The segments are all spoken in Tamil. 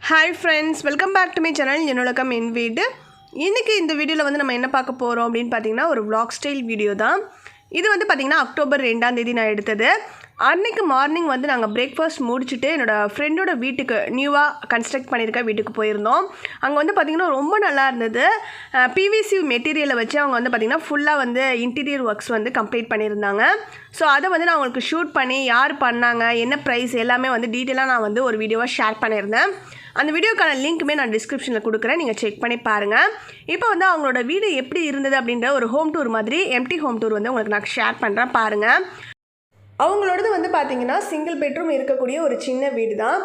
Hi friends, welcome back to my channel என்னோடக்கம் என் வீடு. இன்றைக்கி இந்த வீடியோவில் வந்து நம்ம என்ன பார்க்க போகிறோம் அப்படின்னு பார்த்தீங்கன்னா ஒரு vlog ஸ்டைல் வீடியோ தான். இது வந்து பார்த்திங்கன்னா அக்டோபர் 2 நான் எடுத்தது. அன்றைக்கி மார்னிங் வந்து நாங்கள் பிரேக்ஃபாஸ்ட் முடிச்சுட்டு என்னோடய ஃப்ரெண்டோட வீட்டுக்கு நியூவாக கன்ஸ்ட்ரக்ட் பண்ணியிருக்க வீட்டுக்கு போயிருந்தோம். அங்கே வந்து பார்த்திங்கன்னா ரொம்ப நல்லா இருந்தது. பிவிசி மெட்டீரியலை வச்சு அவங்க வந்து பார்த்திங்கன்னா ஃபுல்லாக வந்து இன்டீரியர் ஒர்க்ஸ் வந்து கம்ப்ளீட் பண்ணியிருந்தாங்க. ஸோ அதை வந்து நான் உங்களுக்கு ஷூட் பண்ணி யார் பண்ணாங்க, என்ன ப்ரைஸ் எல்லாமே வந்து டீட்டெயிலாக நான் வந்து ஒரு வீடியோவாக ஷேர் பண்ணியிருந்தேன். அந்த வீடியோக்கான லிங்க்குமே நான் டிஸ்கிரிப்ஷனில் கொடுக்குறேன், நீங்கள் செக் பண்ணி பாருங்கள். இப்போ வந்து அவங்களோட வீடு எப்படி இருந்தது அப்படின்ற ஒரு ஹோம் டூர் மாதிரி எம்டி ஹோம் டூர் வந்து உங்களுக்கு நான் ஷேர் பண்ணுறேன் பாருங்கள். அவங்களோடது வந்து பார்த்திங்கன்னா சிங்கிள் பெட்ரூம் இருக்கக்கூடிய ஒரு சின்ன வீடு தான்.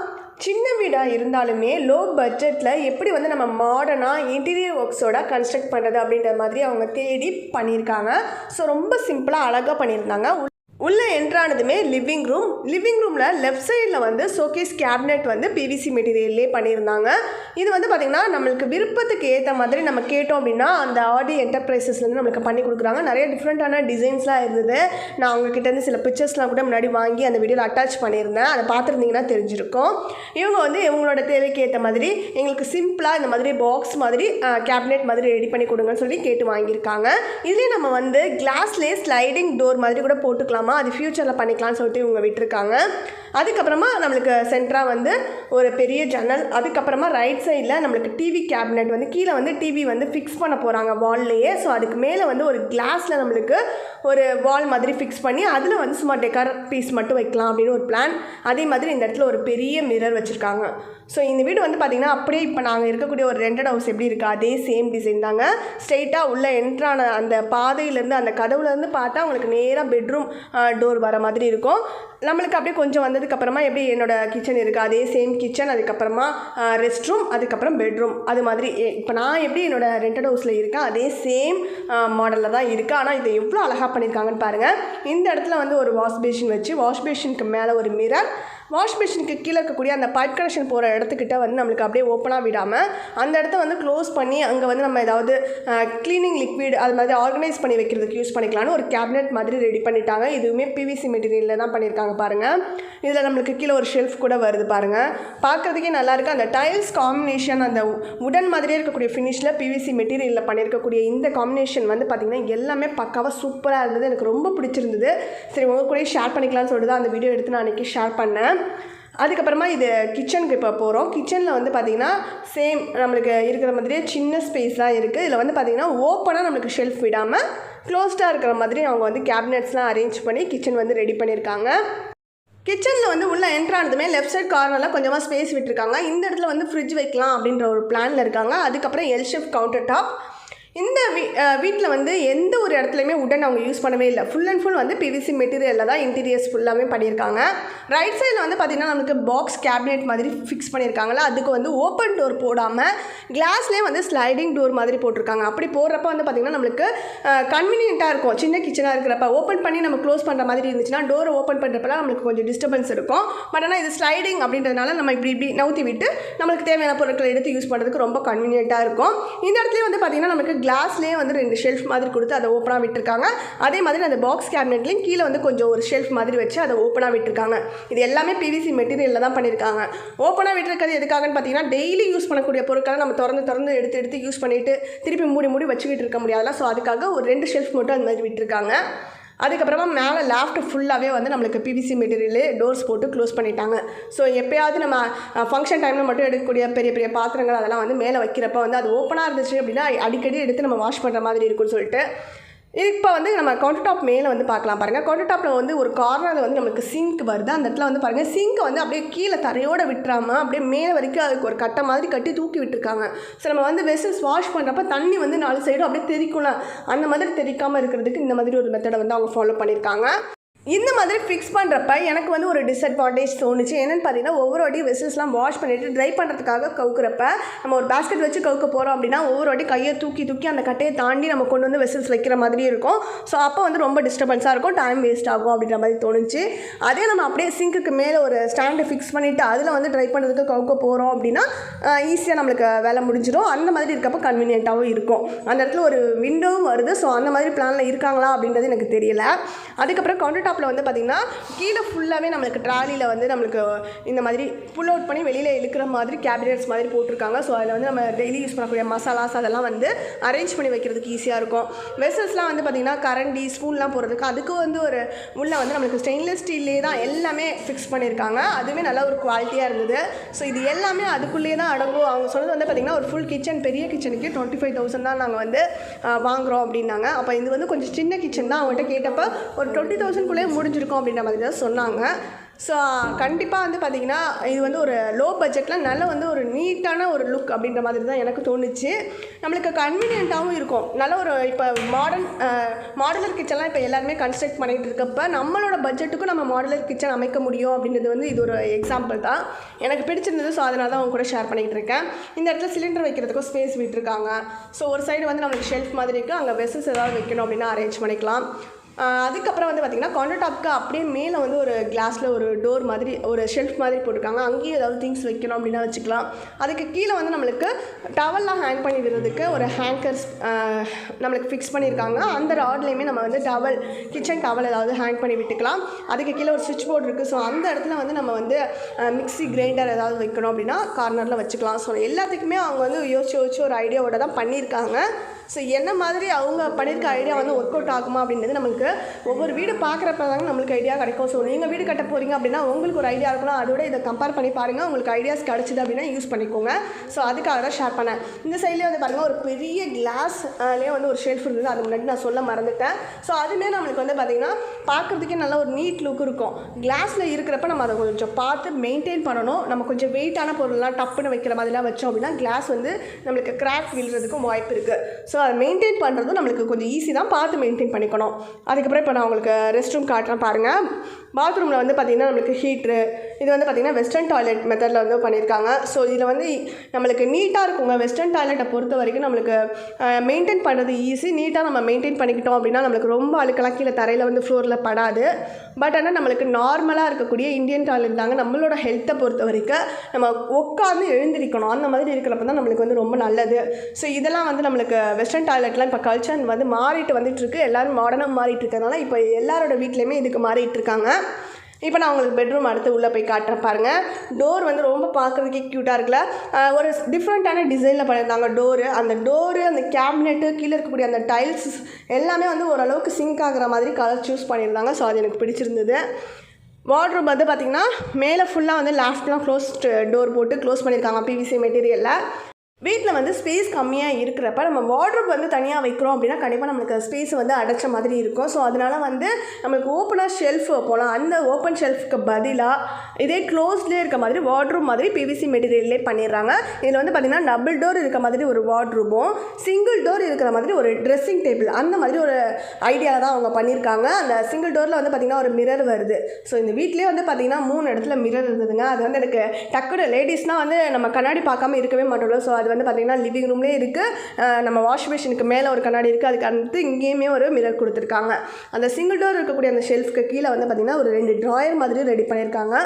சின்ன வீடாக இருந்தாலுமே லோ பட்ஜெட்டில் எப்படி வந்து நம்ம மாடர்னாக இன்டீரியர் ஒர்க்ஸோட கன்ஸ்ட்ரக்ட் பண்ணுறது அப்படின்ற மாதிரி அவங்க தேடி பண்ணியிருக்காங்க. ஸோ ரொம்ப சிம்பிளாக அழகாக பண்ணியிருந்தாங்க. உள்ளே என்ட்ரானதுமே லிவிங் ரூமில் லெஃப்ட் சைடில் வந்து ஷோகேஸ் கேபினெட் வந்து பிவிசி மெட்டீரியல்லே பண்ணியிருந்தாங்க. இது வந்து பார்த்திங்கன்னா நம்மளுக்கு விருப்பத்துக்கு ஏற்ற மாதிரி நம்ம கேட்டோம் அப்படின்னா அந்த ஆர்டி என்டர்பிரைசஸ்லேருந்து நம்மளுக்கு பண்ணி கொடுக்குறாங்க. நிறைய டிஃப்ரெண்ட்டான டிசைன்ஸ்லாம் இருந்தது. நான் அவங்கக்கிட்டேருந்து சில பிக்சர்ஸ்லாம் கூட முன்னாடி வாங்கி அந்த வீடியோவில் அட்டாச் பண்ணியிருந்தேன். அதை பார்த்துருந்தீங்கன்னா தெரிஞ்சிருக்கும். இவங்க வந்து இவங்களோட தேவைக்கு ஏற்ற மாதிரி எங்களுக்கு சிம்பிளாக இந்த மாதிரி பாக்ஸ் மாதிரி கேபினெட் மாதிரி ரெடி பண்ணி கொடுங்கன்னு சொல்லி கேட்டு வாங்கியிருக்காங்க. இதுலேயே நம்ம வந்து கிளாஸ்லேயே ஸ்லைடிங் டோர் மாதிரி கூட போட்டுக்கலாமா, அது ஃப்யூச்சரில் பண்ணிக்கலாம்னு சொல்லிட்டு இவங்க விட்டுருக்காங்க. அதுக்கப்புறமா நம்மளுக்கு சென்டராக வந்து ஒரு பெரிய ஜன்னல், அதுக்கப்புறமா ரைட் சைடில் நம்மளுக்கு டிவி கேபினெட் வந்து கீழே வந்து டிவி வந்து ஃபிக்ஸ் பண்ண போகிறாங்க வால்லையே. ஸோ அதுக்கு மேலே வந்து ஒரு கிளாஸில் நம்மளுக்கு ஒரு வால் மாதிரி ஃபிக்ஸ் பண்ணி அதில் வந்து சும்மா டெக்கார் பீஸ் மட்டும் வைக்கலாம் அப்படின்னு ஒரு பிளான். அதே மாதிரி இந்த இடத்துல ஒரு பெரிய மிரர் வச்சுருக்காங்க. ஸோ இந்த வீடு வந்து பார்த்திங்கன்னா அப்படியே இப்போ நாங்கள் இருக்கக்கூடிய ஒரு ரெண்டட் ஹவுஸ் எப்படி இருக்குது அதே சேம் டிசைன் தாங்க. ஸ்ட்ரெயிட்டாக உள்ளே என்ட்ரான அந்த பாதையிலேருந்து அந்த கதவுலேருந்து பார்த்தா அவங்களுக்கு நேராக பெட்ரூம் டோர் வர மாதிரி இருக்கும். நம்மளுக்கு அப்படியே கொஞ்சம் வந்ததுக்கப்புறமா எப்படி என்னோடய கிச்சன் இருக்குது அதே சேம் கிச்சன், அதுக்கப்புறமா ரெஸ்ட் ரூம், அதுக்கப்புறம் பெட்ரூம். அது மாதிரி இப்போ நான் எப்படி என்னோடய ரெண்டட் ஹவுஸில் இருக்கேன் அதே சேம் மாடலில் தான் இருக்குது. ஆனால் இதை எவ்வளோ அழகாக பண்ணியிருக்காங்கன்னு பாருங்கள். இந்த இடத்துல வந்து ஒரு வாஷ் பேஷன் வச்சு வாஷ் பேஷனுக்கு மேலே ஒரு மிரர், வாஷ் மிஷினுக்கு கீழே இருக்கக்கூடிய அந்த பைப் கனெக்ஷன் போகிற இடத்துக்கிட்ட வந்து நம்மளுக்கு அப்படியே ஓப்பனாக விடாமல் அந்த இடத்த வந்து க்ளோஸ் பண்ணி அங்கே வந்து நம்ம ஏதாவது க்ளீனிங் லிக்விட் அது மாதிரி ஆர்கனைஸ் பண்ணி வைக்கிறதுக்கு யூஸ் பண்ணிக்கலான்னு ஒரு கேபினெட் மாதிரி ரெடி பண்ணிட்டாங்க. இதுவுமே பிவிசி மெட்டீரியலில் தான் பண்ணியிருக்காங்க பாருங்கள். இதில் நம்மளுக்கு கீழே ஒரு ஷெல்ஃப் கூட வருது பாருங்கள். பார்க்குறதுக்கே நல்லாயிருக்கு. அந்த டைல்ஸ் காம்பினேஷன், அந்த உடன் மாதிரியே இருக்கக்கூடிய ஃபினிஷில் பிவிசி மெட்டீரியலில் பண்ணியிருக்கக்கூடிய இந்த காம்பினேஷன் வந்து பார்த்திங்கன்னா எல்லாமே பக்காவாக சூப்பராக இருந்தது. எனக்கு ரொம்ப பிடிச்சிருந்தது. சரி உங்கள் கூட ஷேர் பண்ணிக்கலாம்னு சொல்லிட்டு தான் அந்த வீடியோ எடுத்து நான் அன்றைக்கி ஷேர் பண்ணேன். அதுக்கப்புறமா இது கிச்சனுக்கு இப்போ போகிறோம். கிச்சனில் வந்து பார்த்திங்கன்னா சேம் நம்மளுக்கு இருக்கிற மாதிரியே சின்ன ஸ்பேஸ் தான் இருக்குது. இதில் வந்து பார்த்திங்கன்னா ஓப்பனாக நம்மளுக்கு ஷெல்ஃப் விடாமல் க்ளோஸ்டாக இருக்கிற மாதிரி அவங்க வந்து கேபினெட்ஸ்லாம் அரேஞ்ச் பண்ணி கிச்சன் வந்து ரெடி பண்ணியிருக்காங்க. கிச்சனில் வந்து உள்ளே என்ட்ரானதுமே லெஃப்ட் சைட் கார்னரில் கொஞ்சமாக ஸ்பேஸ் விட்டுருக்காங்க. இந்த இடத்துல வந்து ஃப்ரிட்ஜ் வைக்கலாம் அப்படின்ற ஒரு பிளானில் இருக்காங்க. அதுக்கப்புறம் எல் ஷேப் கவுண்டர் டாப். இந்த வீட்டில் வந்து எந்த ஒரு இடத்துலையுமே உடன் அவங்க யூஸ் பண்ணவே இல்லை. ஃபுல் அண்ட் ஃபுல் வந்து பிவிசி மெட்டீரியலில் தான் இன்டீரியர்ஸ் ஃபுல்லாமே பண்ணியிருக்காங்க. ரைட் சைடில் வந்து பார்த்திங்கன்னா நம்மளுக்கு பாக்ஸ் கேபினெட் மாதிரி ஃபிக்ஸ் பண்ணியிருக்காங்களா, அதுக்கு வந்து ஓப்பன் டோர் போடாமல் கிளாஸ்லேயே வந்து ஸ்லைடிங் டோர் மாதிரி போட்டிருக்காங்க. அப்படி போடுறப்ப வந்து பார்த்திங்கன்னா நம்மளுக்கு கன்வீனியண்ட்டாக இருக்கும். சின்ன கிச்சனாக இருக்கிறப்ப ஓப்பன் பண்ணி நம்ம க்ளோஸ் பண்ணுற மாதிரி இருந்துச்சுன்னா டோரை ஓப்பன் பண்ணுறப்பலாம் நம்மளுக்கு கொஞ்சம் டிஸ்டர்பன்ஸ் இருக்கும். பட் ஆனால் இது ஸ்லைடிங் அப்படின்றதுனால நம்ம இப்படி நவுத்தி விட்டு நம்மளுக்கு தேவையான பொருட்களை எடுத்து யூஸ் பண்ணுறதுக்கு ரொம்ப கன்வீனியண்ட்டாக இருக்கும். இந்த இடத்துல வந்து பார்த்திங்கன்னா நமக்கு கிளாஸ்லேயே வந்து 2 ஷெல்ஃப் மாதிரி கொடுத்து அதை ஓப்பனாக விட்டுருக்காங்க. அதே மாதிரி அந்த பாக்ஸ் கேபினெட்லேயும் கீழே வந்து கொஞ்சம் ஒரு ஷெல்ஃப் மாதிரி வச்சு அதை ஓப்பனாக விட்டுருக்காங்க. இது எல்லாமே பிவிசி மெட்டீரியலில் தான் பண்ணியிருக்காங்க. ஓப்பனாக விட்டுருக்கிறது எதுக்காகன்னு பார்த்தீங்கன்னா டெய்லி யூஸ் பண்ணக்கூடிய பொருட்களை நம்ம திறந்து எடுத்து யூஸ் பண்ணிவிட்டு திருப்பி மூடி வச்சுக்கிட்டு இருக்க முடியாதுல. ஸோ அதுக்காக ஒரு 2 ஷெல்ஃப் மட்டும் அந்த மாதிரி விட்டுருக்காங்க. அதுக்கப்புறமா மேலே லேஃப்ட் ஃபுல்லாகவே வந்து நம்மளுக்கு பிவிசி மெட்டீரியல் டோர்ஸ் போட்டு க்ளோஸ் பண்ணிட்டாங்க. ஸோ எப்போயாவது நம்ம ஃபங்க்ஷன் டைமில் மட்டும் எடுக்கக்கூடிய பெரிய பெரிய பாத்திரங்கள் அதெல்லாம் வந்து மேலே வைக்கிறப்ப வந்து அது ஓப்பனாக இருந்துச்சு அப்படின்னா அடிக்கடி எடுத்து நம்ம வாஷ் பண்ணுற மாதிரி இருக்குன்னு சொல்லிட்டு இப்போ வந்து நம்ம கவுண்டர் டாப் மேலே வந்து பார்க்கலாம் பாருங்கள். கவுண்டர் டாப்பில் வந்து ஒரு கார்னரில் வந்து நமக்கு சிங்க் வருது. அந்த இடத்துல வந்து பாருங்கள் சிங்கை வந்து அப்படியே கீழே தரையோடு விட்டுறாமல் அப்படியே மேலே வரைக்கும் அதுக்கு ஒரு கட்டை மாதிரி கட்டி தூக்கி விட்டுருக்காங்க. ஸோ நம்ம வந்து வெசல்ஸ் வாஷ் பண்ணுறப்ப தண்ணி வந்து 4 சைடும் அப்படியே தெறிக்கலாம். அந்த மாதிரி தெறிக்காமல் இருக்கிறதுக்கு இந்த மாதிரி ஒரு மெத்தடை வந்து அவங்க ஃபாலோ பண்ணியிருக்காங்க. இந்த மாதிரி ஃபிக்ஸ் பண்ணுறப்ப எனக்கு வந்து ஒரு டிஸ்அட்வான்டேஜ் தோணுச்சு. என்னென்னு பார்த்தீங்கன்னா ஒவ்வொரு வாட்டி வெசல்ஸ்லாம் வாஷ் பண்ணிவிட்டு ட்ரை பண்ணுறதுக்காக கவுக்கிறப்ப நம்ம ஒரு பேஸ்கெட் வச்சு கவுக்க போகிறோம் அப்படின்னா ஒவ்வொரு வாட்டி கையை தூக்கி அந்த கட்டையை தாண்டி நம்ம கொண்டு வந்து வெசல்ஸ் வைக்கிற மாதிரி இருக்கும். ஸோ அப்போ வந்து ரொம்ப டிஸ்டர்பன்ஸாக இருக்கும், டைம் வேஸ்ட் ஆகும் அப்படின்ற மாதிரி தோணுச்சு. அதே நம்ம அப்படியே சிங்க்குக்கு மேலே ஒரு ஸ்டாண்டை ஃபிக்ஸ் பண்ணிவிட்டு அதில் வந்து ட்ரை பண்ணுறதுக்கு கவுக்க போகிறோம் அப்படின்னா ஈஸியாக நம்மளுக்கு வேலை முடிஞ்சிடும். அந்த மாதிரி இருக்கப்போ கன்வீனியண்ட்டாகவும் இருக்கும். அந்த இடத்துல ஒரு விண்டோவும் வருது. ஸோ அந்த மாதிரி பிளானில் இருக்காங்களா அப்படின்றது எனக்கு தெரியல. அதுக்கப்புறம் கவுண்டர் டாப்பில் வந்து பார்த்திங்கன்னா கீழே ஃபுல்லாகவே நம்மளுக்கு ட்ராலியில் வந்து நம்மளுக்கு இந்த மாதிரி புல் அவுட் பண்ணி வெளியில் இழுக்கிற மாதிரி கேபினெட்ஸ் மாதிரி போட்டிருக்காங்க. ஸோ அதில் வந்து நம்ம டெய்லி யூஸ் பண்ணக்கூடிய மசாலாஸ் அதெல்லாம் வந்து அரேஞ்ச் பண்ணி வைக்கிறதுக்கு ஈஸியாக இருக்கும். வெசல்ஸ்லாம் வந்து பார்த்திங்கன்னா கரண்டி ஸ்பூன்லாம் போடுறதுக்கு அதுக்கு வந்து ஒரு உள்ளே வந்து நம்மளுக்கு ஸ்டெயின்லெஸ் ஸ்டீல்லே தான் எல்லாமே ஃபிக்ஸ் பண்ணியிருக்காங்க. அதுவுமே நல்ல ஒரு குவாலிட்டியாக இருந்தது. ஸோ இது எல்லாமே அதுக்குள்ளேயே தான் அடங்கும். அவங்க சொன்னது வந்து பார்த்திங்கன்னா ஒரு ஃபுல் கிச்சன் பெரிய கிச்சனுக்கு 25,000 தான் நாங்கள் வந்து வாங்குகிறோம் அப்படின்னாங்க. அப்போ இது வந்து கொஞ்சம் சின்ன கிச்சன் தான். அவங்கள்ட்ட கேட்டப்போ ஒரு 20,000க்குள்ளே முடிஞ்சிருக்கும் அப்படின்ற மாதிரி தான் சொன்னாங்க. ஸோ கண்டிப்பாக வந்து பார்த்திங்கன்னா இது வந்து ஒரு லோ பட்ஜெட்டில் நல்ல வந்து ஒரு நீட்டான ஒரு லுக் அப்படின்ற மாதிரி தான் எனக்கு தோணுச்சு. நம்மளுக்கு கன்வீனியண்ட்டாகவும் இருக்கும். நல்ல ஒரு இப்போ மாடுலர் கிச்சன்லாம் இப்போ எல்லாருமே கன்ஸ்ட்ரக்ட் பண்ணிகிட்டு இருக்கப்போ நம்மளோட பட்ஜெட்டுக்கும் நம்ம மாடுலர் கிச்சன் அமைக்க முடியும் அப்படின்றது வந்து இது ஒரு எக்ஸாம்பிள் தான். எனக்கு பிடிச்சிருந்தது. ஸோ அதனால தான் அவங்க கூட ஷேர் பண்ணிகிட்டு இருக்கேன். இந்த இடத்துல சிலிண்டர் வைக்கிறதுக்கும் ஸ்பேஸ் விட்டுருக்காங்க. ஸோ ஒரு சைடு வந்து நம்மளுக்கு ஷெல்ஃப் மாதிரி இருக்குது. அங்கே வெசல்ஸ் ஏதாவது வைக்கணும் அப்படின்னா அரேஞ்ச் பண்ணிக்கலாம். அதுக்கப்புறம் வந்து பார்த்திங்கன்னா கவுண்டர் டாப்க்கு அப்படியே மேலே வந்து ஒரு கிளாஸில் ஒரு டோர் மாதிரி ஒரு ஷெல்ஃப் மாதிரி போட்டிருக்காங்க. அங்கேயும் ஏதாவது திங்ஸ் வைக்கணும் அப்படின்னா வச்சுக்கலாம். அதுக்கு கீழே வந்து நம்மளுக்கு டவல்லாம் ஹேங் பண்ணி விடுறதுக்கு ஒரு ஹேங்கர்ஸ் நம்மளுக்கு ஃபிக்ஸ் பண்ணியிருக்காங்க. அந்த ராட்லேயுமே நம்ம வந்து கிச்சன் டவல் ஏதாவது ஹேங் பண்ணி விட்டுக்கலாம். அதுக்கு கீழே ஒரு சுவிட்ச் போர்டு இருக்குது. ஸோ அந்த இடத்துல வந்து நம்ம வந்து மிக்ஸி கிரைண்டர் ஏதாவது வைக்கணும் அப்படின்னா கார்னரில் வச்சுக்கலாம். ஸோ எல்லாத்துக்குமே அவங்க வந்து யோசிச்சு ஒரு ஐடியாவோட தான் பண்ணியிருக்காங்க. ஸோ என்ன மாதிரி அவங்க பண்ணியிருக்க ஐடியா வந்து ஒர்க் அவுட் ஆகுமா அப்படின்றது நம்மளுக்கு ஒவ்வொரு வீடு பார்க்குறப்ப தாங்க நம்மளுக்கு ஐடியா கிடைக்கும். ஸோ நீங்கள் வீடு கட்ட போகிறீங்க அப்படின்னா உங்களுக்கு ஒரு ஐடியா இருக்கணும். அதோட இதை கம்பேர் பண்ணி பாருங்கள். உங்களுக்கு ஐடியாஸ் கிடச்சிது அப்படின்னா யூஸ் பண்ணிக்கோங்க. ஸோ அதுக்காக தான் ஷேர் பண்ணேன். இந்த சைட்லேயே வந்து பாருங்கள் ஒரு பெரிய கிளாஸ்லேயே வந்து ஒரு ஷெல்ஃப் இருந்தது. அது முன்னாடி நான் சொல்ல மறந்துட்டேன். ஸோ அதுவுமே நம்மளுக்கு வந்து பார்த்திங்கன்னா பார்க்குறதுக்கே நல்ல ஒரு நீட் லுக் இருக்கும். கிளாஸில் இருக்கிறப்ப நம்ம அதை கொஞ்சம் பார்த்து மெயின்டைன் பண்ணணும். நம்ம கொஞ்சம் வெயிட்டான பொருள்லாம் டப்புன்னு வைக்கிற மாதிரிலாம் வச்சோம் அப்படின்னா கிளாஸ் வந்து நம்மளுக்கு கிராக் விழுறதுக்கும் வாய்ப்பு இருக்குது. ஸோ அதை மெயின்டைன் பண்ணுறதும் நம்மளுக்கு கொஞ்சம் ஈஸி தான். பார்த்து மெயின்டைன் பண்ணிக்கணும். அதுக்கப்புறம் இப்போ நான் உங்களுக்கு ரெஸ்ட் ரூம் காட்டுறேன் பாருங்கள். பாத்ரூமில் வந்து பார்த்திங்கன்னா நம்மளுக்கு ஹீட்ரு இது வந்து பார்த்திங்கன்னா வெஸ்டர்ன் டாய்லெட் மெத்தடில் வந்து பண்ணியிருக்காங்க. ஸோ இதில் வந்து நம்மளுக்கு நீட்டாக இருக்குங்க. வெஸ்டர்ன் டாய்லெட்டை பொறுத்த வரைக்கும் நம்மளுக்கு மெயின்டைன் பண்ணுறது ஈஸி. நீட்டாக நம்ம மெயின்டைன் பண்ணிக்கிட்டோம் அப்படின்னா நம்மளுக்கு ரொம்ப அழுக்கெல்லாம் கீழே தரையில் வந்து ஃப்ளோரில் படாது. பட் ஆனால் நம்மளுக்கு நார்மலாக இருக்கக்கூடிய இந்தியன் டாய்லெட் தாங்க நம்மளோட ஹெல்த்தை பொறுத்த வரைக்கும் நம்ம உட்காந்து எழுந்திரிக்கணும். அந்த மாதிரி இருக்கிறப்ப தான் நம்மளுக்கு வந்து ரொம்ப நல்லது. ஸோ இதெல்லாம் வந்து நம்மளுக்கு வெஸ்டர்ன் டாய்லெட்லாம் இப்போ கல்ச்சர் வந்து மாறிட்டு வந்துட்டுருக்கு. எல்லோரும் மாடர்னாக மாறிட்டு இருக்கிறதுனால இப்போ எல்லாரோட வீட்லேயுமே இதுக்கு மாறிட்டு இருக்காங்க. இப்போ நான் உங்களுக்கு பெட்ரூம் அடுத்து உள்ளே போய் காட்டுறேன் பாருங்கள். டோர் வந்து ரொம்ப பார்க்குறதுக்கே க்யூட்டாக இருக்குல்ல. ஒரு டிஃப்ரெண்ட்டான டிசைனில் பண்ணியிருந்தாங்க டோரு. அந்த டோரு அந்த கேபினெட்டு கீழே இருக்கக்கூடிய அந்த டைல்ஸ் எல்லாமே வந்து ஓரளவுக்கு சிங்க் ஆகிற மாதிரி கலர் சூஸ் பண்ணியிருந்தாங்க. ஸோ அது எனக்கு பிடிச்சிருந்தது. வார்ட்ரோப் வந்து பார்த்திங்கன்னா மேலே ஃபுல்லாக வந்து லாஃப்ட்லாம் டோர் போட்டு க்ளோஸ் பண்ணியிருக்காங்க பிவிசி மெட்டீரியலில். வீட்டில் வந்து ஸ்பேஸ் கம்மியாக இருக்கிறப்ப நம்ம வார்ட்ரோப் வந்து தனியாக வைக்கிறோம் அப்படின்னா கண்டிப்பாக நம்மளுக்கு ஸ்பேஸ் வந்து அடைச்ச மாதிரி இருக்கும். ஸோ அதனால் வந்து நம்மளுக்கு ஓப்பனாக ஷெல்ஃப் வைப்போம். அந்த ஓப்பன் ஷெல்ஃப்க்கு பதிலாக இதே க்ளோஸ்லேயே இருக்க மாதிரி வார்ட்ரோப் மாதிரி பிவிசி மெட்டீரியல்லே பண்ணிடுறாங்க. இதில் வந்து பார்த்திங்கன்னா டபுள் டோர் இருக்க மாதிரி ஒரு வார்ட்ரோபும் சிங்கிள் டோர் இருக்கிற மாதிரி ஒரு ட்ரெஸ்ஸிங் டேபிள் அந்த மாதிரி ஒரு ஐடியாவில் தான் அவங்க பண்ணியிருக்காங்க. அந்த சிங்கிள் டோரில் வந்து பார்த்திங்கன்னா ஒரு மிரர் வருது. ஸோ இந்த வீட்லேயே வந்து பார்த்திங்கன்னா 3 இடத்துல மிரர் இருந்ததுங்க. அது வந்து எனக்கு டக்குனு லேடிஸ்னால் வந்து நம்ம கண்ணாடி பார்க்காம இருக்கவே மாட்டோம்ல. ஸோ அது வந்து பார்த்திங்கன்னா லிவிங் ரூம்லேயே இருக்குது. நம்ம வாஷ் மிஷினுக்கு மேலே ஒரு கண்ணாடி இருக்குது. அதுக்கு அடுத்து இங்கேயுமே ஒரு மிரர் கொடுத்துருக்காங்க. அந்த சிங்கிள் டோர் இருக்கக்கூடிய அந்த ஷெல்ஃப்க்கு கீழே வந்து பார்த்திங்கன்னா ஒரு 2 ட்ராயர் மாதிரி ரெடி பண்ணியிருக்காங்க.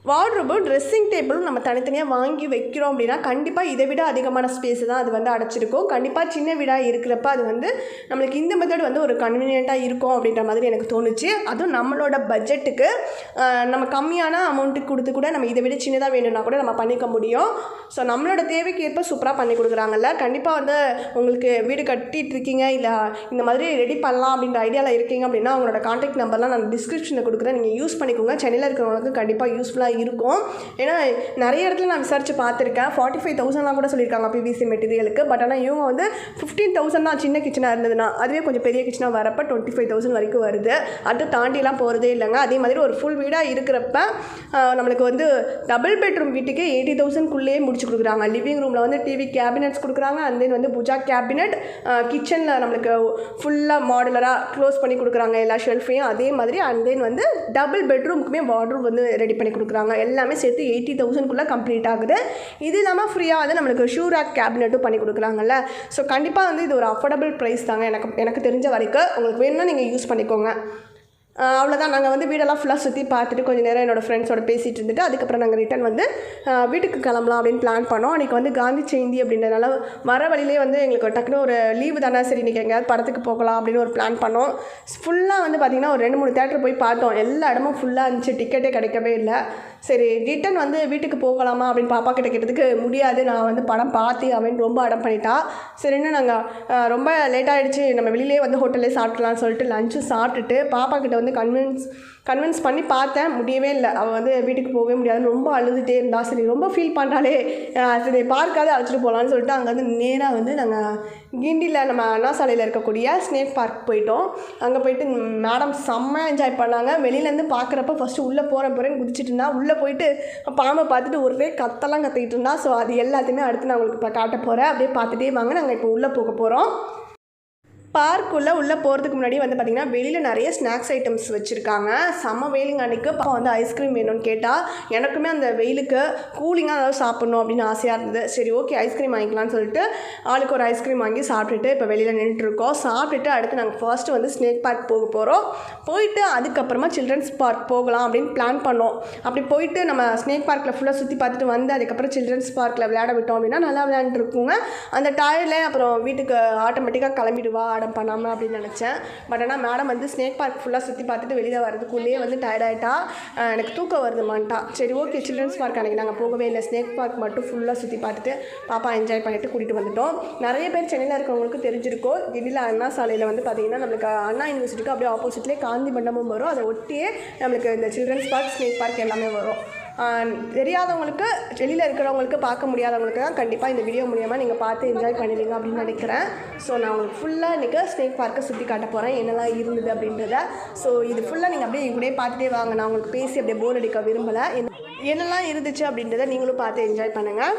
வார்ட்ரோபும் ட்ரெஸ்ஸிங் டேபிளும் நம்ம தனித்தனியாக வாங்கி வைக்கிறோம் அப்படின்னா கண்டிப்பாக இதை விட அதிகமான ஸ்பேஸ் தான் அது வந்து அடைச்சிருக்கும். கண்டிப்பாக சின்ன வீடாக இருக்கிறப்ப அது வந்து நம்மளுக்கு இந்த மெத்தட் வந்து ஒரு கன்வீனியண்ட்டாக இருக்கும் அப்படின்ற மாதிரி எனக்கு தோணுச்சு. அதுவும் நம்மளோட பட்ஜெட்டுக்கு நம்ம கம்மியான அமௌண்ட்டுக்கு கொடுத்து கூட நம்ம இதை விட சின்னதாக வேணும்னா கூட நம்ம பண்ணிக்க முடியும். ஸோ நம்மளோட தேவைக்கு ஏற்ப சூப்பராக பண்ணி கொடுக்குறாங்கல்ல. கண்டிப்பாக வந்து உங்களுக்கு வீடு கட்டிகிட்டு இருக்கீங்க இல்லை இந்த மாதிரி ரெடி பண்ணலாம் அப்படின்ற ஐடியாவில் இருக்கீங்க அப்படின்னா அவங்களோட கான்டாக்ட் நம்பர்லாம் நான் டிஸ்கிரிப்ஷனில் கொடுக்குறேன். நீங்கள் யூஸ் பண்ணிக்கோங்க. சென்னையில் இருக்கிறவங்களுக்கு கண்டிப்பாக யூஸ்ஃபுல்லாக இருக்கும். ஏன்னா நிறைய இடத்துல நான் விசாரித்து பார்த்துருக்கேன். 45,000 கூட சொல்லியிருக்காங்க பிவிசி மெட்டீரியலுக்கு. பட் ஆனால் இவங்க வந்து 15,000 தான் சின்ன கிச்சனாக இருந்ததுன்னா. அதுவே கொஞ்சம் பெரிய கிச்சனாக வரப்போ 25,000 வரைக்கும் வருது. அது தாண்டிலாம் போகிறதே இல்லைங்க. அதே மாதிரி ஒரு ஃபுல் வீடாக இருக்கிறப்ப நம்மளுக்கு வந்து டபுள் பெட்ரூம் வீட்டுக்கு 80,000க்குள்ளேயே முடிச்சு கொடுக்குறாங்க. லிவிங் ரூமில் வந்து டிவி கேபினெட்ஸ் கொடுக்குறாங்க. அண்ட் தென் வந்து பூஜா கேபினெட், கிச்சனில் நம்மளுக்கு ஃபுல்லாக மாடுலராக க்ளோஸ் பண்ணி கொடுக்குறாங்க எல்லா ஷெல்ஃபையும். அதே மாதிரி அண்ட் தென் வந்து டபுள் பெட்ரூமுக்குமே வார்ட்ரோப் வந்து ரெடி பண்ணி கொடுக்குறாங்க. எல்லாமே சேர்த்து 80,000க்குள்ளே கம்ப்ளீட் ஆகுது. இது இல்லாமல் ஃப்ரீயாக வந்து நம்மளுக்கு ஷூ ரேக் கேபினெட்டும் பண்ணி கொடுக்குறாங்கல்ல. ஸோ கண்டிப்பாக வந்து இது ஒரு அஃபோர்டபுள் ப்ரைஸ் தாங்க எனக்கு தெரிஞ்ச வரைக்கும். உங்களுக்கு வேணும்னா நீங்கள் யூஸ் பண்ணிக்கோங்க. அவ்வளோதான். நாங்கள் வந்து வீடெல்லாம் ஃபுல்லாக சுற்றி பார்த்துட்டு கொஞ்சம் நேரம் என்னோடய ஃப்ரெண்ட்ஸோட பேசிகிட்டு இருந்துட்டு அதுக்கப்புறம் நாங்கள் ரிட்டர்ன் வந்து வீட்டுக்கு கிளம்பலாம் அப்படின்னு பிளான் பண்ணோம். அன்றைக்கி வந்து காந்தி ஜெயந்தி அப்படின்றதுனால வர வழியிலே வந்து எங்களுக்கு டக்குனு ஒரு லீவு தானே, சரி இன்றைக்கி எங்கேயாவது படத்துக்கு போகலாம் அப்படின்னு ஒரு பிளான் பண்ணோம். ஃபுல்லாக வந்து பார்த்திங்கன்னா ஒரு 2-3 தேட்டர் போய் பார்த்தோம். எல்லா இடமும் ஃபுல்லாக இருந்துச்சு, டிக்கெட்டே கிடைக்கவே இல்லை. சரி ரிட்டன் வந்து வீட்டுக்கு போகலாமா அப்படின்னு பாப்பா கிட்ட கேட்டதுக்கு முடியாது, நான் வந்து படம் பார்த்து அப்படின்னு ரொம்ப அடம் பண்ணிட்டா. சரின்னு நாங்கள் ரொம்ப லேட் ஆகிடுச்சு, நம்ம வெளியிலே வந்து ஹோட்டல்லே சாப்பிட்லான்னு சொல்லிட்டு லஞ்சு சாப்பிட்டுட்டு பாப்பா கிட்ட வந்து கன்வின்ஸ் பண்ணி பார்த்தேன். முடியவே இல்லை. அவள் வந்து வீட்டுக்கு போகவே முடியாதுன்னு ரொம்ப அழுதுகிட்டே இருந்தா. சரி ரொம்ப ஃபீல் பண்ணுறாளே, சரி பார்க்காதே அழைச்சிட்டு போகலான்னு சொல்லிட்டு அங்கே வந்து நேராக வந்து நாங்கள் கிண்டியில் நம்ம அண்ணா சாலையில் இருக்கக்கூடிய ஸ்னேக் பார்க் போயிட்டோம். அங்கே போயிட்டு மேடம் செம்ம என்ஜாய் பண்ணாங்க. வெளியிலேருந்து பார்க்குறப்ப ஃபஸ்ட்டு உள்ளே போகிறேன்னு குதிச்சிட்டு இருந்தா. உள்ளே போயிட்டு பாம்பை பார்த்துட்டு ஒரே கத்தெல்லாம் கத்திக்கிட்டு இருந்தா. ஸோ அது எல்லாத்தையுமே அடுத்து நான் உங்களுக்கு இப்போ காட்ட போகிறேன். அப்படியே பார்த்துட்டே வாங்க. நாங்கள் இப்போ உள்ளே போக போகிறோம். உள்ளே போகிறதுக்கு முன்னாடி வந்து பார்த்திங்கன்னா வெளியில் நிறைய ஸ்நாக்ஸ் ஐட்டம்ஸ் வச்சுருக்காங்க. செம்ம வெயிலுங்க அன்றைக்கி. பாப்பா வந்து ஐஸ்கிரீம் வேணும்னு கேட்டால். எனக்குமே அந்த வெயிலுக்கு கூலிங்காக ஏதாவது சாப்பிட்ணும் அப்படின்னு ஆசையாக இருந்தது. சரி ஓகே ஐஸ்கிரீம் வாங்கிக்கலாம்னு சொல்லிட்டு ஆளுக்கு ஒரு ஐஸ்கிரீம் வாங்கி சாப்பிட்டுட்டு இப்போ வெளியில் நின்றுட்டுருக்கோம். சாப்பிட்டுட்டு அடுத்து நாங்கள் ஃபர்ஸ்ட்டு வந்து ஸ்னேக் பார்க் போக போகிறோம். போயிட்டு அதுக்கப்புறமா சில்ட்ரன்ஸ் பார்க் போகலாம் அப்படின்னு பிளான் பண்ணோம். அப்படி போயிட்டு நம்ம ஸ்னேக் பார்க்கில் ஃபுல்லாக சுற்றி பார்த்துட்டு வந்து அதுக்கப்புறம் சில்ட்ரன்ஸ் பார்க்கில் விளையாட விட்டோம் அப்படின்னா நல்லா விளையாண்டுருக்குங்க. அந்த டயர்டில் அப்புறம் வீட்டுக்கு ஆட்டோமேட்டிக்காக கிளம்பிடுவா அடம் பண்ணாமல் அப்படின்னு நினச்சேன். பட் ஆனால் மேடம் வந்து ஸ்னேக் பார்க் ஃபுல்லாக சுற்றி பார்த்துட்டு வெளியில் வரதுக்குள்ளேயே வந்து டயர்டாயிட்டா. எனக்கு தூக்கம் வருதுமான்ட்டா. சரி ஓகே சில்ட்ரன்ஸ் பார்க் அன்றைக்கி நாங்கள் போகவே இல்லை. ஸ்னேக் பார்க் மட்டும் ஃபுல்லாக சுற்றி பார்த்துட்டு பாப்பா என்ஜாய் பண்ணிவிட்டு கூட்டிகிட்டு வந்துட்டோம். நிறைய பேர் சென்னையில் இருக்கிறவங்களுக்கு தெரிஞ்சிருக்கோம். கிண்டியில் அண்ணா சாலையில் வந்து பார்த்திங்கன்னா நம்மளுக்கு அண்ணா யூனிவர்சிட்டிக்கு அப்படியே ஆப்போசிட்லேயே காந்தி மண்டபம் வரும். அதை ஒட்டியே நம்மளுக்கு இந்த சில்ட்ரன்ஸ் பார்க் ஸ்னேக் பார்க் எல்லாமே வரும். தெரியாதவங்களுக்கு வெளியில் இருக்கிறவங்களுக்கு பார்க்க முடியாதவங்களுக்கு தான் கண்டிப்பாக இந்த வீடியோ மூலியமாக நீங்கள் பார்த்து என்ஜாய் பண்ணுவீங்க அப்படின்னு நினைக்கிறேன். ஸோ நான் உங்களுக்கு ஃபுல்லாக இன்றைக்கி ஸ்னேக் பார்க்கை சுற்றி காட்ட போகிறேன் என்னெல்லாம் இருந்தது அப்படின்றத. ஸோ இது ஃபுல்லாக நீங்கள் அப்படியே கூட பார்த்துட்டே வாங்க. நான் உங்களுக்கு பேசி அப்படியே போர் அடிக்க விரும்பலை. என்னெல்லாம் இருந்துச்சு அப்படின்றத நீங்களும் பார்த்து என்ஜாய் பண்ணுங்கள்.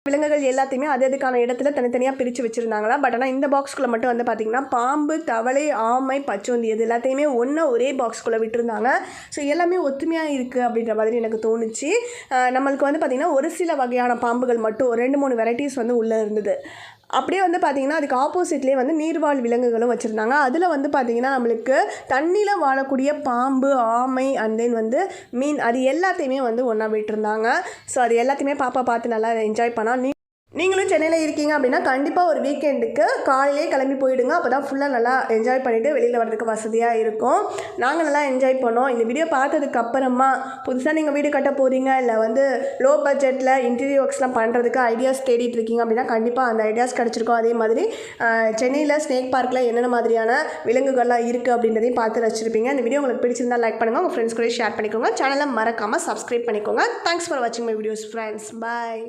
விலங்குகள் எல்லாத்தையுமே அதுக்கான இடத்துல தனித்தனியாக பிரித்து வச்சுருந்தாங்களா. பட் ஆனால் இந்த பாக்ஸ்குள்ளே மட்டும் வந்து பார்த்திங்கன்னா பாம்பு, தவளை, ஆமை, பச்சோந்தி இது எல்லாத்தையுமே ஒரே பாக்ஸ்குள்ளே விட்டுருந்தாங்க. ஸோ எல்லாமே ஒத்துமையாக இருக்குது அப்படின்ற மாதிரி எனக்கு தோணுச்சு. நம்மளுக்கு வந்து பார்த்திங்கன்னா ஒரு சில வகையான பாம்புகள் மட்டும் 2-3 வெரைட்டிஸ் வந்து உள்ளே இருந்தது. அப்படியே வந்து பார்த்திங்கன்னா அதுக்கு ஆப்போசிட்லேயே வந்து நீர்வாழ் விலங்குகளும் வச்சுருந்தாங்க. அதில் வந்து பார்த்திங்கன்னா நம்மளுக்கு தண்ணியில் வாழக்கூடிய பாம்பு, ஆமை அண்ட் தென் வந்து மீன் அது எல்லாத்தையுமே வந்து ஒன்றா விட்டுருந்தாங்க. ஸோ அது எல்லாத்தையுமே பாப்பா பார்த்து நல்லா என்ஜாய் பண்ணால். நீங்களும் சென்னையில் இருக்கீங்க அப்படின்னா கண்டிப்பாக ஒரு வீக்கெண்டுக்கு காலையிலே கிளம்பி போயிடுங்க. அப்போ தான் ஃபுல்லாக நல்லா என்ஜாய் பண்ணிவிட்டு வெளியில் வரதுக்கு வசதியாக இருக்கும். நாங்கள் நல்லா என்ஜாய் பண்ணோம். இந்த வீடியோ பார்த்ததுக்கு அப்புறமா புதுசாக நீங்கள் வீடு கட்ட போகிறீங்க, இல்லை வந்து லோ பட்ஜெட்டில் இன்டீரியர் ஒர்க்ஸ்லாம் பண்ணுறதுக்கு ஐடியாஸ் தேடிட்டு இருக்கீங்க அப்படின்னா கண்டிப்பாக அந்த ஐடியாஸ் கிடச்சிருக்கும். அதே மாதிரி சென்னையில் ஸ்னேக் பார்க்கில் என்னென்ன மாதிரியான விலங்குகள்லாம் இருக்குது அப்படின்றதையும் பார்த்து வச்சுருப்பீங்க. இந்த வீடியோ உங்களுக்கு பிடிச்சிருந்தால் லைக் பண்ணுங்கள், உங்கள் ஃப்ரெண்ட்ஸ் கூட ஷேர் பண்ணிக்கோங்க. சேனலை மறக்காமல் சப்ஸ்கிரைப் பண்ணிக்கோங்க. தேங்க்ஸ் ஃபார் வாட்சிங் மை வீடியோஸ் ஃப்ரெண்ட்ஸ். பாய்.